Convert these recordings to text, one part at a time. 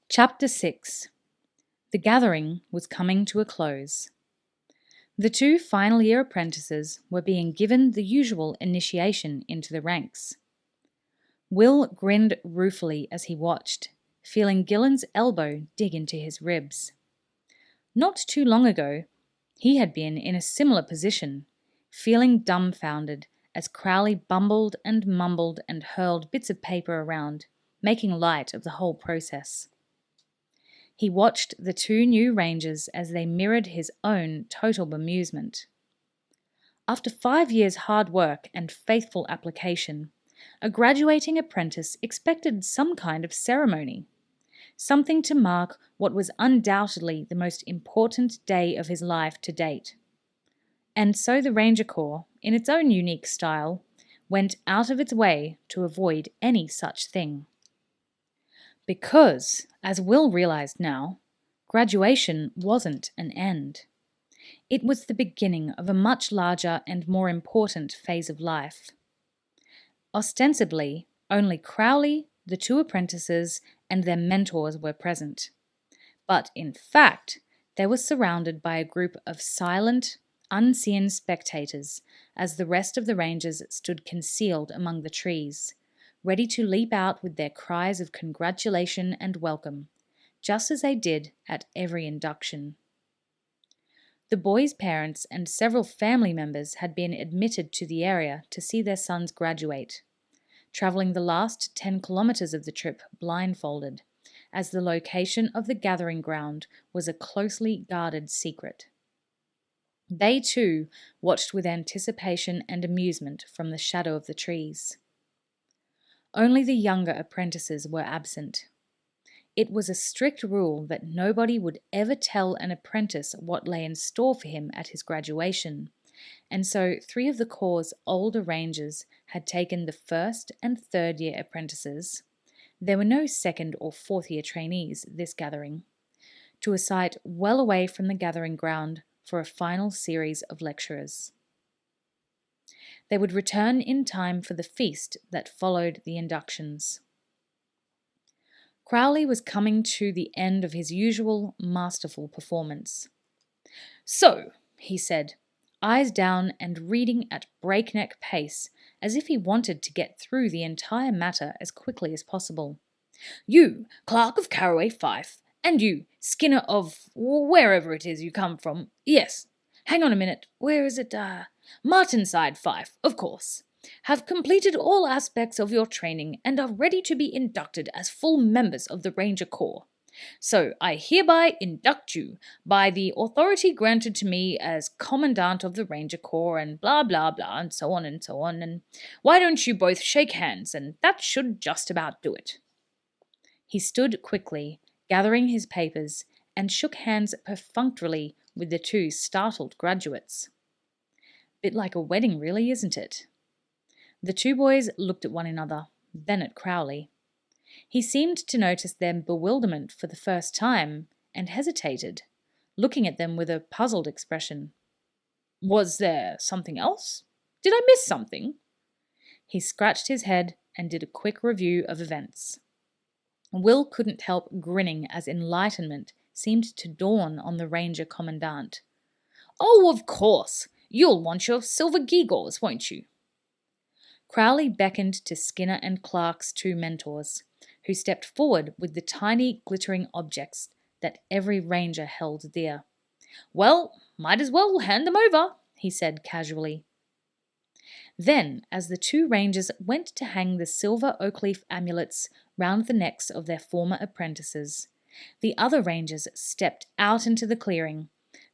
Chapter 6. The gathering was coming to a close. The two final year apprentices were being given the usual initiation into the ranks. Will grinned ruefully as he watched, feeling Gillen's elbow dig into his ribs. Not too long ago, he had been in a similar position, feeling dumbfounded as Crowley bumbled and mumbled and hurled bits of paper around, making light of the whole process. He watched the two new rangers as they mirrored his own total bemusement. After 5 years' hard work and faithful application, a graduating apprentice expected some kind of ceremony, something to mark what was undoubtedly the most important day of his life to date. And so the Ranger Corps, in its own unique style, went out of its way to avoid any such thing. Because, as Will realized now, graduation wasn't an end. It was the beginning of a much larger and more important phase of life. Ostensibly, only Crowley, the two apprentices, and their mentors were present. But in fact, they were surrounded by a group of silent, unseen spectators as the rest of the rangers stood concealed among the trees, ready to leap out with their cries of congratulation and welcome, just as they did at every induction. The boys' parents and several family members had been admitted to the area to see their sons graduate, travelling the last 10 kilometres of the trip blindfolded, as the location of the gathering ground was a closely guarded secret. They too watched with anticipation and amusement from the shadow of the trees. Only the younger apprentices were absent. It was a strict rule that nobody would ever tell an apprentice what lay in store for him at his graduation, and so 3 of the Corps' older rangers had taken the 1st and 3rd year apprentices — there were no 2nd or 4th year trainees this gathering — to a site well away from the gathering ground for a final series of lecturers. They would return in time for the feast that followed the inductions. Crowley was coming to the end of his usual masterful performance. "So," he said, eyes down and reading at breakneck pace, as if he wanted to get through the entire matter as quickly as possible. "You, Clerk of Caraway Fife, and you, Skinner of wherever it is you come from. Yes, hang on a minute, where is it? Martinside Fife, of course, have completed all aspects of your training and are ready to be inducted as full members of the Ranger Corps. So I hereby induct you by the authority granted to me as Commandant of the Ranger Corps and blah blah blah and so on, and why don't you both shake hands, and that should just about do it." He stood quickly, gathering his papers, and shook hands perfunctorily with the 2 startled graduates. Bit like a wedding, really, isn't it? The 2 boys looked at one another, then at Crowley. He seemed to notice their bewilderment for the first time, and hesitated, looking at them with a puzzled expression. "Was there something else? Did I miss something?" He scratched his head and did a quick review of events. Will couldn't help grinning as enlightenment seemed to dawn on the Ranger Commandant. "Oh, of course! You'll want your silver gewgaws, won't you?" Crowley beckoned to Skinner and Clark's 2 mentors, who stepped forward with the tiny glittering objects that every ranger held dear. "Well, might as well hand them over," he said casually. Then, as the 2 rangers went to hang the silver oak leaf amulets round the necks of their former apprentices, the other rangers stepped out into the clearing,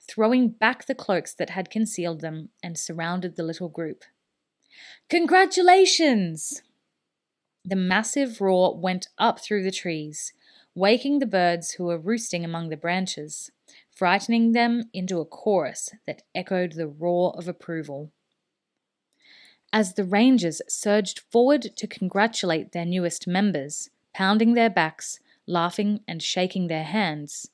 throwing back the cloaks that had concealed them, and surrounded the little group. "Congratulations!" The massive roar went up through the trees, waking the birds who were roosting among the branches, frightening them into a chorus that echoed the roar of approval. As the rangers surged forward to congratulate their newest members, pounding their backs, laughing and shaking their hands,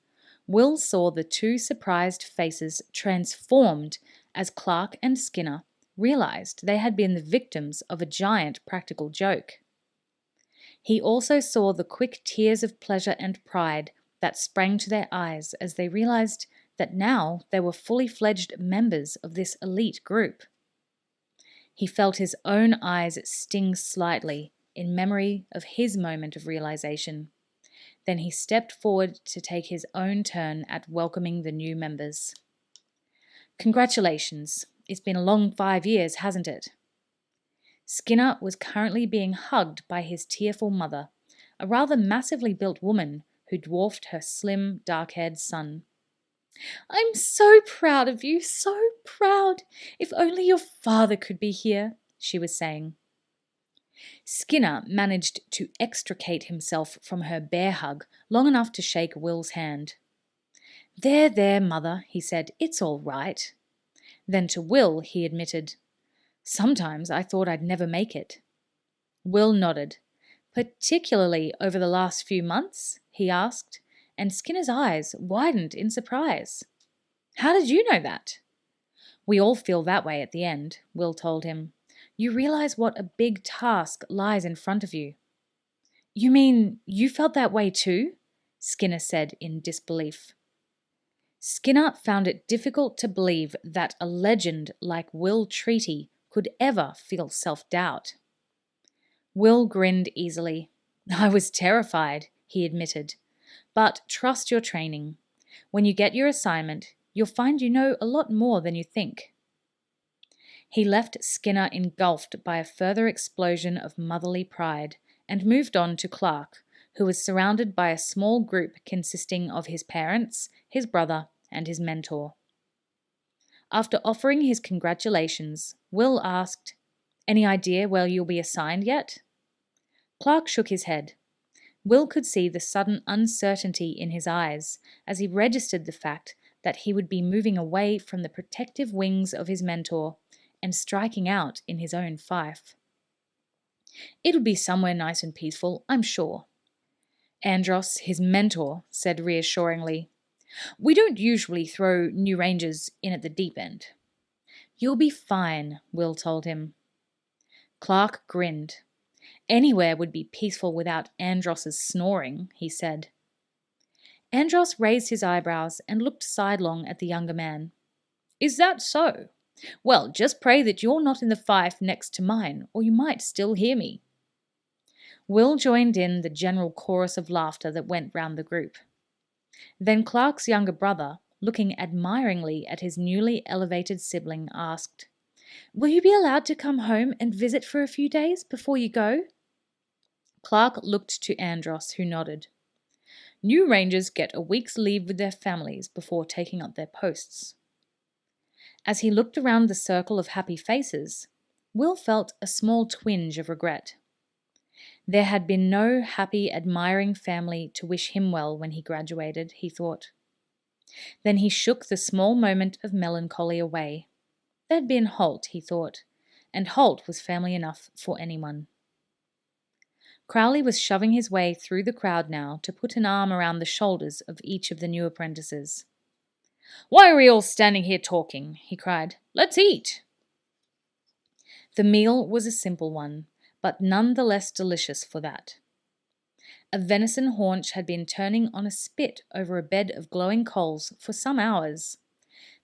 Will saw the 2 surprised faces transformed as Clark and Skinner realized they had been the victims of a giant practical joke. He also saw the quick tears of pleasure and pride that sprang to their eyes as they realized that now they were fully fledged members of this elite group. He felt his own eyes sting slightly in memory of his moment of realization. Then he stepped forward to take his own turn at welcoming the new members. Congratulations. It's been a long 5 years, hasn't it? Skinner was currently being hugged by his tearful mother, a rather massively built woman who dwarfed her slim, dark-haired son. I'm so proud of you, so proud. If only your father could be here, she was saying. Skinner managed to extricate himself from her bear hug long enough to shake Will's hand. There, mother, he said. It's all right. Then to Will he admitted, Sometimes I thought I'd never make it. Will nodded. Particularly over the last few months? He asked, and Skinner's eyes widened in surprise. How did you know that? We all feel that way at the end, Will told him. You realize what a big task lies in front of you. You mean you felt that way too? Skinner said in disbelief. Skinner found it difficult to believe that a legend like Will Treaty could ever feel self-doubt. Will grinned easily. I was terrified, he admitted. But trust your training. When you get your assignment, you'll find you know a lot more than you think. He left Skinner engulfed by a further explosion of motherly pride and moved on to Clark, who was surrounded by a small group consisting of his parents, his brother, and his mentor. After offering his congratulations, Will asked, Any idea where you'll be assigned yet? Clark shook his head. Will could see the sudden uncertainty in his eyes as he registered the fact that he would be moving away from the protective wings of his mentor and striking out in his own fief. It'll be somewhere nice and peaceful, I'm sure. Andros, his mentor, said reassuringly, We don't usually throw new rangers in at the deep end. You'll be fine, Will told him. Clark grinned. Anywhere would be peaceful without Andros's snoring, he said. Andros raised his eyebrows and looked sidelong at the younger man. Is that so? Well, just pray that you're not in the fief next to mine, or you might still hear me. Will joined in the general chorus of laughter that went round the group. Then Clark's younger brother, looking admiringly at his newly elevated sibling, asked, Will you be allowed to come home and visit for a few days before you go? Clark looked to Andros, who nodded. New rangers get a week's leave with their families before taking up their posts. As he looked around the circle of happy faces, Will felt a small twinge of regret. There had been no happy, admiring family to wish him well when he graduated, he thought. Then he shook the small moment of melancholy away. There'd been Halt, he thought, and Halt was family enough for anyone. Crowley was shoving his way through the crowd now to put an arm around the shoulders of each of the new apprentices. Why are we all standing here talking? He cried. Let's eat. The meal was a simple one, but none the less delicious for that. A venison haunch had been turning on a spit over a bed of glowing coals for some hours,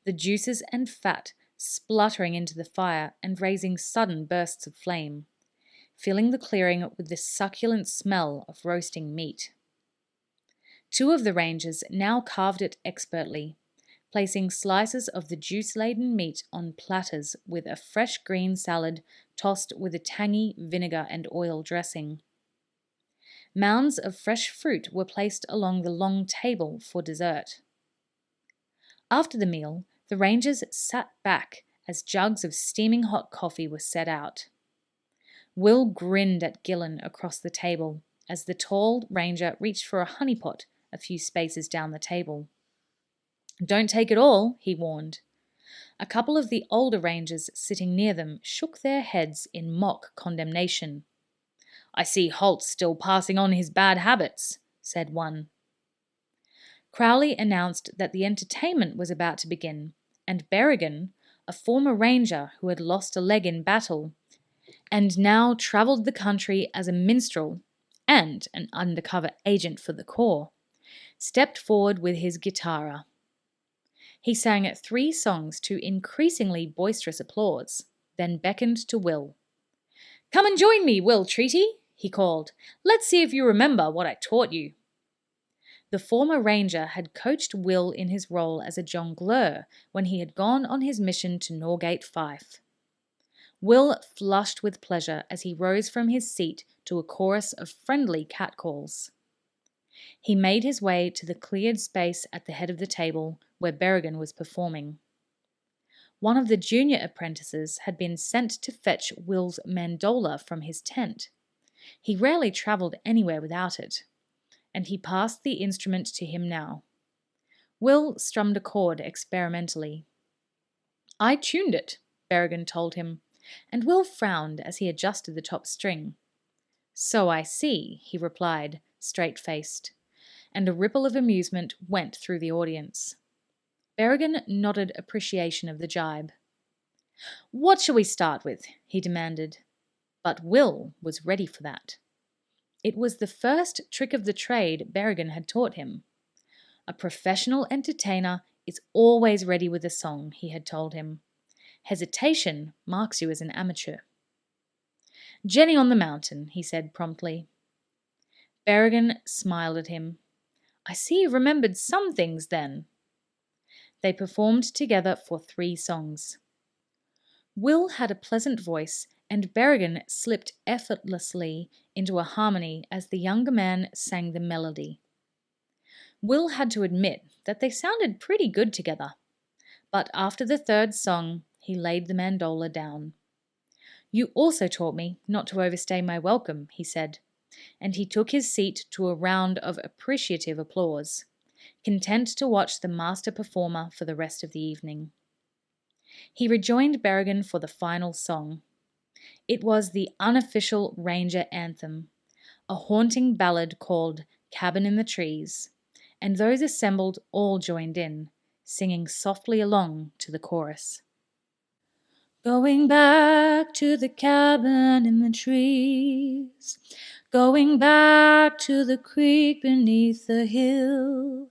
the juices and fat spluttering into the fire and raising sudden bursts of flame, filling the clearing with the succulent smell of roasting meat. Two of the rangers now carved it expertly, placing slices of the juice-laden meat on platters with a fresh green salad tossed with a tangy vinegar and oil dressing. Mounds of fresh fruit were placed along the long table for dessert. After the meal, the rangers sat back as jugs of steaming hot coffee were set out. Will grinned at Gillen across the table as the tall ranger reached for a honey pot a few spaces down the table. Don't take it all, he warned. A couple of the older rangers sitting near them shook their heads in mock condemnation. I see Halt still passing on his bad habits, said one. Crowley announced that the entertainment was about to begin, and Berrigan, a former ranger who had lost a leg in battle, and now travelled the country as a minstrel, and an undercover agent for the Corps, stepped forward with his guitarra. He sang 3 songs to increasingly boisterous applause, then beckoned to Will. "Come and join me, Will Treaty," he called. "Let's see if you remember what I taught you." The former ranger had coached Will in his role as a jongleur when he had gone on his mission to Norgate Fife. Will flushed with pleasure as he rose from his seat to a chorus of friendly catcalls. He made his way to the cleared space at the head of the table where Berrigan was performing. One of the junior apprentices had been sent to fetch Will's mandola from his tent. He rarely travelled anywhere without it, and he passed the instrument to him now. Will strummed a chord experimentally. "I tuned it," Berrigan told him, and Will frowned as he adjusted the top string. "So I see," he replied, straight-faced, and a ripple of amusement went through the audience. Berrigan nodded appreciation of the jibe. "What shall we start with?" he demanded. But Will was ready for that. It was the first trick of the trade Berrigan had taught him. A professional entertainer is always ready with a song, he had told him. Hesitation marks you as an amateur. "Jenny on the Mountain," he said promptly. Berrigan smiled at him. "I see you remembered some things then." They performed together for 3 songs. Will had a pleasant voice, and Berrigan slipped effortlessly into a harmony as the younger man sang the melody. Will had to admit that they sounded pretty good together, but after the 3rd song, he laid the mandola down. "You also taught me not to overstay my welcome," he said, and he took his seat to a round of appreciative applause, content to watch the master performer for the rest of the evening. He rejoined Berrigan for the final song. It was the unofficial Ranger anthem, a haunting ballad called "Cabin in the Trees," and those assembled all joined in, singing softly along to the chorus. "Going back to the cabin in the trees, going back to the creek beneath the hill.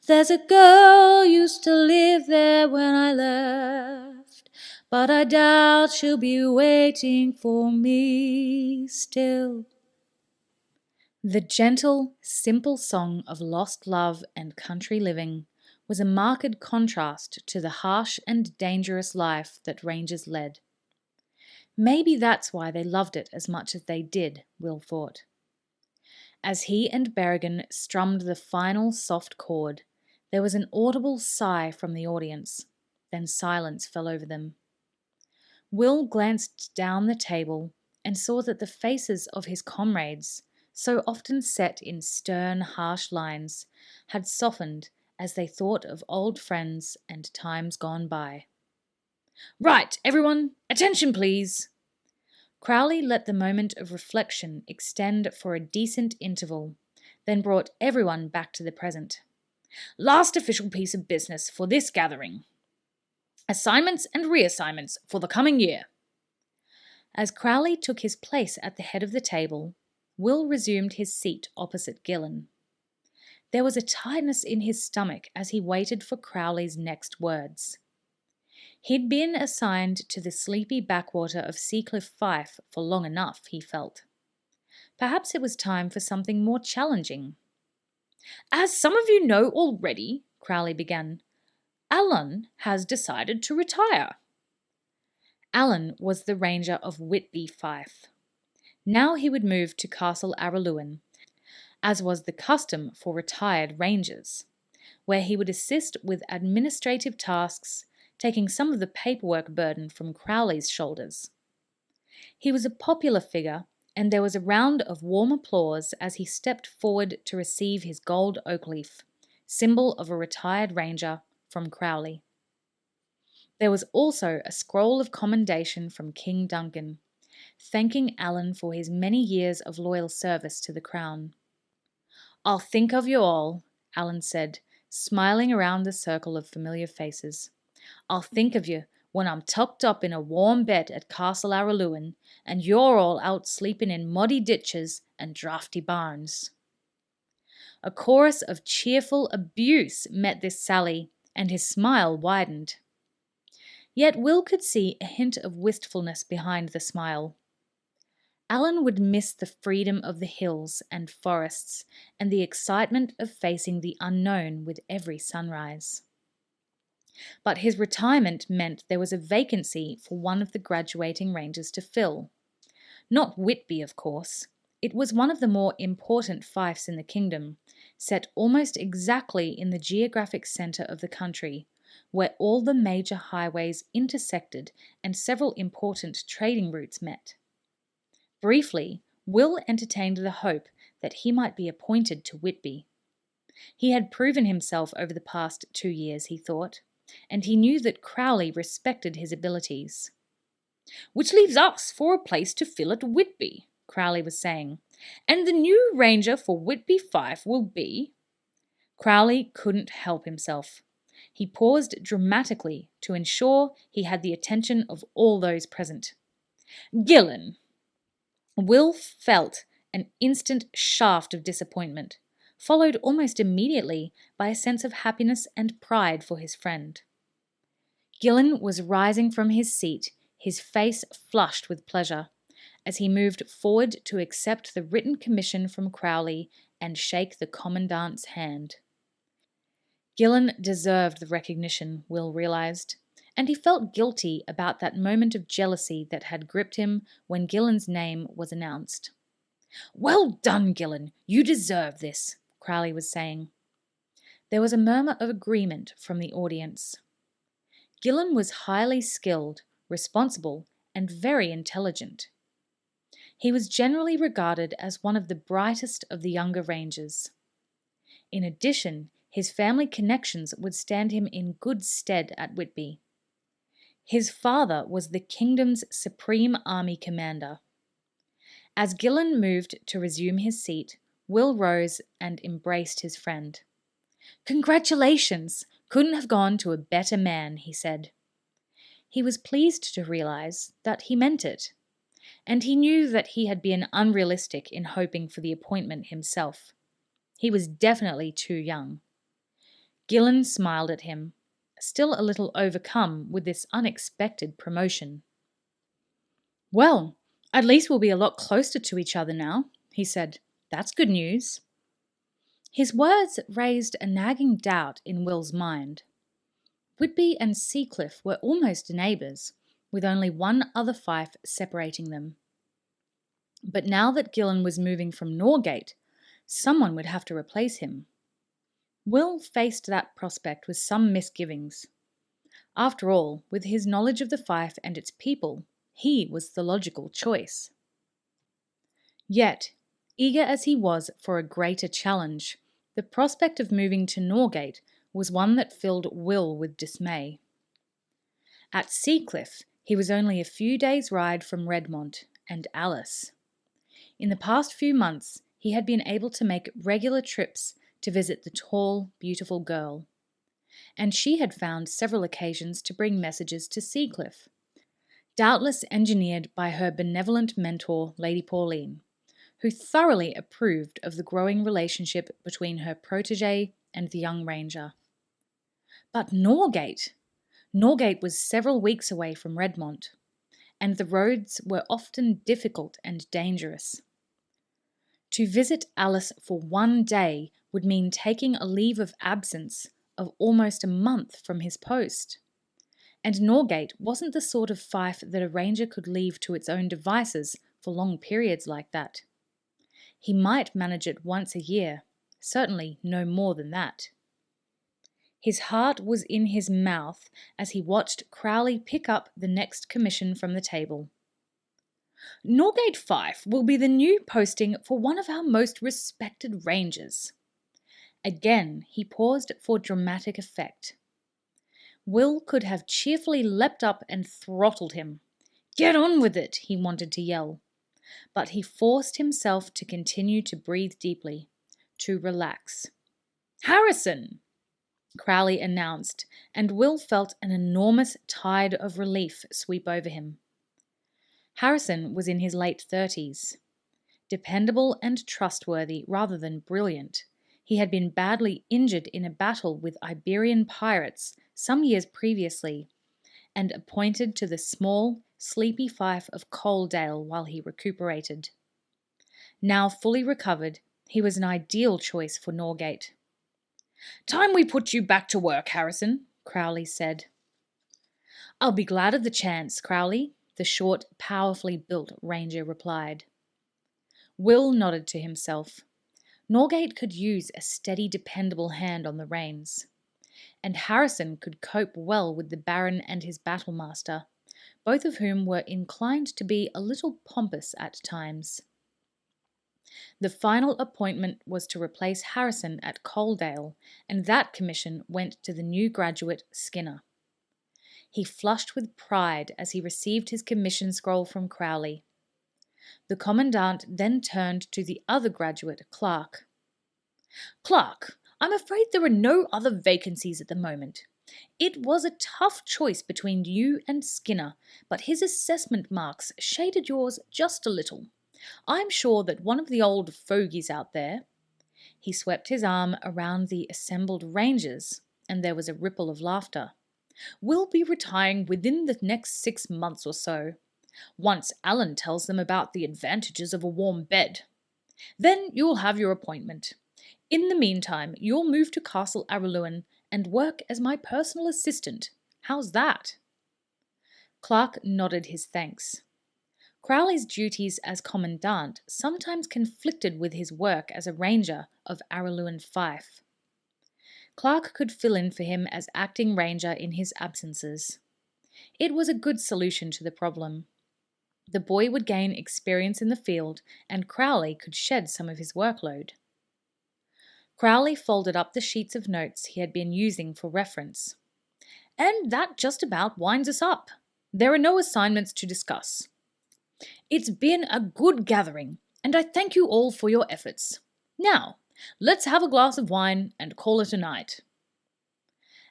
There's a girl used to live there when I left, but I doubt she'll be waiting for me still." The gentle, simple song of lost love and country living was a marked contrast to the harsh and dangerous life that rangers led. Maybe that's why they loved it as much as they did, Will thought. As he and Berrigan strummed the final soft chord, there was an audible sigh from the audience, then silence fell over them. Will glanced down the table and saw that the faces of his comrades, so often set in stern, harsh lines, had softened as they thought of old friends and times gone by. "Right, everyone, attention please." Crowley let the moment of reflection extend for a decent interval, then brought everyone back to the present. "Last official piece of business for this gathering. Assignments and reassignments for the coming year." As Crowley took his place at the head of the table, Will resumed his seat opposite Gillen. There was a tightness in his stomach as he waited for Crowley's next words. He'd been assigned to the sleepy backwater of Seacliff Fife for long enough, he felt. Perhaps it was time for something more challenging. "As some of you know already," Crowley began, "Alan has decided to retire." Alan was the ranger of Whitby Fife. Now he would move to Castle Araluen, as was the custom for retired rangers, where he would assist with administrative tasks, taking some of the paperwork burden from Crowley's shoulders. He was a popular figure, and there was a round of warm applause as he stepped forward to receive his gold oak leaf, symbol of a retired ranger, from Crowley. There was also a scroll of commendation from King Duncan, thanking Alan for his many years of loyal service to the Crown. "I'll think of you all," Alan said, smiling around the circle of familiar faces. "I'll think of you when I'm tucked up in a warm bed at Castle Araluen, and you're all out sleeping in muddy ditches and draughty barns." A chorus of cheerful abuse met this sally, and his smile widened. Yet Will could see a hint of wistfulness behind the smile. Alan would miss the freedom of the hills and forests and the excitement of facing the unknown with every sunrise. But his retirement meant there was a vacancy for one of the graduating rangers to fill. Not Whitby, of course. It was one of the more important fiefs in the kingdom, set almost exactly in the geographic centre of the country, where all the major highways intersected and several important trading routes met. Briefly, Will entertained the hope that he might be appointed to Whitby. He had proven himself over the past 2 years, he thought, and he knew that Crowley respected his abilities. "Which leaves us for a place to fill at Whitby," Crowley was saying, "and the new ranger for Whitby Fife will be—" Crowley couldn't help himself. He paused dramatically to ensure he had the attention of all those present. "Gillen." Will felt an instant shaft of disappointment, followed almost immediately by a sense of happiness and pride for his friend. Gillen was rising from his seat, his face flushed with pleasure, as he moved forward to accept the written commission from Crowley and shake the commandant's hand. Gillen deserved the recognition, Will realised, and he felt guilty about that moment of jealousy that had gripped him when Gillen's name was announced. "Well done, Gillen, you deserve this," Crowley was saying. There was a murmur of agreement from the audience. Gillen was highly skilled, responsible, and very intelligent. He was generally regarded as one of the brightest of the younger rangers. In addition, his family connections would stand him in good stead at Whitby. His father was the kingdom's supreme army commander. As Gillen moved to resume his seat, Will rose and embraced his friend. "Congratulations! Couldn't have gone to a better man," he said. He was pleased to realise that he meant it, and he knew that he had been unrealistic in hoping for the appointment himself. He was definitely too young. Gillen smiled at him, still a little overcome with this unexpected promotion. "Well, at least we'll be a lot closer to each other now," he said. "That's good news." His words raised a nagging doubt in Will's mind. Whitby and Seacliff were almost neighbours, with only one other fief separating them. But now that Gillen was moving from Norgate, someone would have to replace him. Will faced that prospect with some misgivings. After all, with his knowledge of the fief and its people, he was the logical choice. Yet, eager as he was for a greater challenge, the prospect of moving to Norgate was one that filled Will with dismay. At Seacliff, he was only a few days' ride from Redmont and Alice. In the past few months, he had been able to make regular trips to visit the tall, beautiful girl, and she had found several occasions to bring messages to Seacliff, doubtless engineered by her benevolent mentor, Lady Pauline, who thoroughly approved of the growing relationship between her protégé and the young ranger. But Norgate! Norgate was several weeks away from Redmont, and the roads were often difficult and dangerous. To visit Alice for 1 day would mean taking a leave of absence of almost a month from his post. And Norgate wasn't the sort of fief that a ranger could leave to its own devices for long periods like that. He might manage it once a year, certainly no more than that. His heart was in his mouth as he watched Crowley pick up the next commission from the table. "Norgate Fife will be the new posting for one of our most respected rangers." Again he paused for dramatic effect. Will could have cheerfully leapt up and throttled him. "Get on with it," he wanted to yell. But he forced himself to continue to breathe deeply, to relax. "Harrison!" Crowley announced, and Will felt an enormous tide of relief sweep over him. Harrison was in his late 30s. Dependable and trustworthy rather than brilliant, he had been badly injured in a battle with Iberian pirates some years previously, and appointed to the small, sleepy fief of Coaldale while he recuperated. Now fully recovered, he was an ideal choice for Norgate. "Time we put you back to work, Harrison," Crowley said. "I'll be glad of the chance, Crowley," the short, powerfully built ranger replied. Will nodded to himself. Norgate could use a steady, dependable hand on the reins. And Harrison could cope well with the Baron and his battlemaster, both of whom were inclined to be a little pompous at times. The final appointment was to replace Harrison at Coaldale, and that commission went to the new graduate, Skinner. He flushed with pride as he received his commission scroll from Crowley. The Commandant then turned to the other graduate, Clark. "Clark, I'm afraid there are no other vacancies at the moment. It was a tough choice between you and Skinner, but his assessment marks shaded yours just a little. I'm sure that one of the old fogies out there—" He swept his arm around the assembled rangers, and there was a ripple of laughter. "Will be retiring within the next 6 months or so, once Alan tells them about the advantages of a warm bed. Then you'll have your appointment. In the meantime, you'll move to Castle Araluen and work as my personal assistant. How's that?" Clark nodded his thanks. Crowley's duties as commandant sometimes conflicted with his work as a ranger of Araluen Fief. Clark could fill in for him as acting ranger in his absences. It was a good solution to the problem. The boy would gain experience in the field, and Crowley could shed some of his workload. Crowley folded up the sheets of notes he had been using for reference. "And that just about winds us up. There are no assignments to discuss. It's been a good gathering, and I thank you all for your efforts. Now, let's have a glass of wine and call it a night."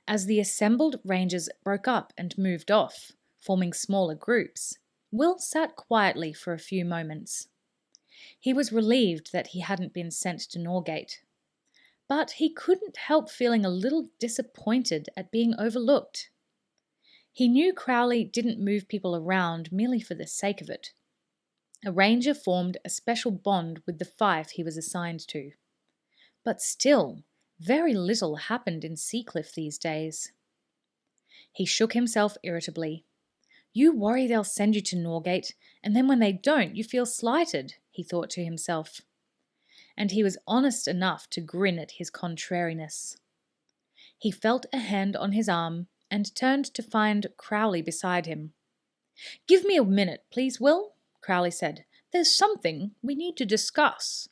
As the assembled rangers broke up and moved off, forming smaller groups, Will sat quietly for a few moments. He was relieved that he hadn't been sent to Norgate, but he couldn't help feeling a little disappointed at being overlooked. He knew Crowley didn't move people around merely for the sake of it. A ranger formed a special bond with the fief he was assigned to. But still, very little happened in Seacliff these days. He shook himself irritably. "You worry they'll send you to Norgate, and then when they don't, you feel slighted," he thought to himself. And he was honest enough to grin at his contrariness. He felt a hand on his arm and turned to find Crowley beside him. "Give me a minute, please, Will," Crowley said. "There's something we need to discuss."